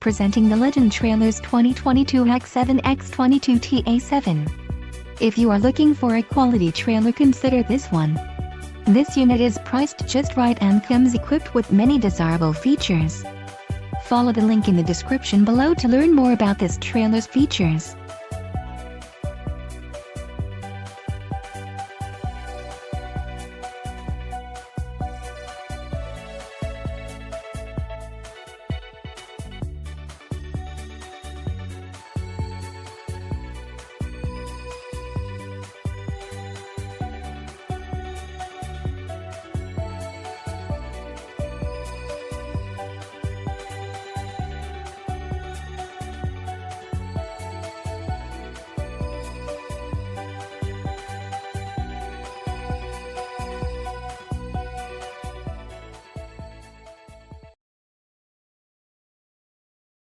Presenting the Legend Trailers 2022 HEQ7X22TA07. If you are looking for a quality trailer, consider this one. This unit is priced just right and comes equipped with many desirable features. Follow the link in the description below to learn more about this trailer's features.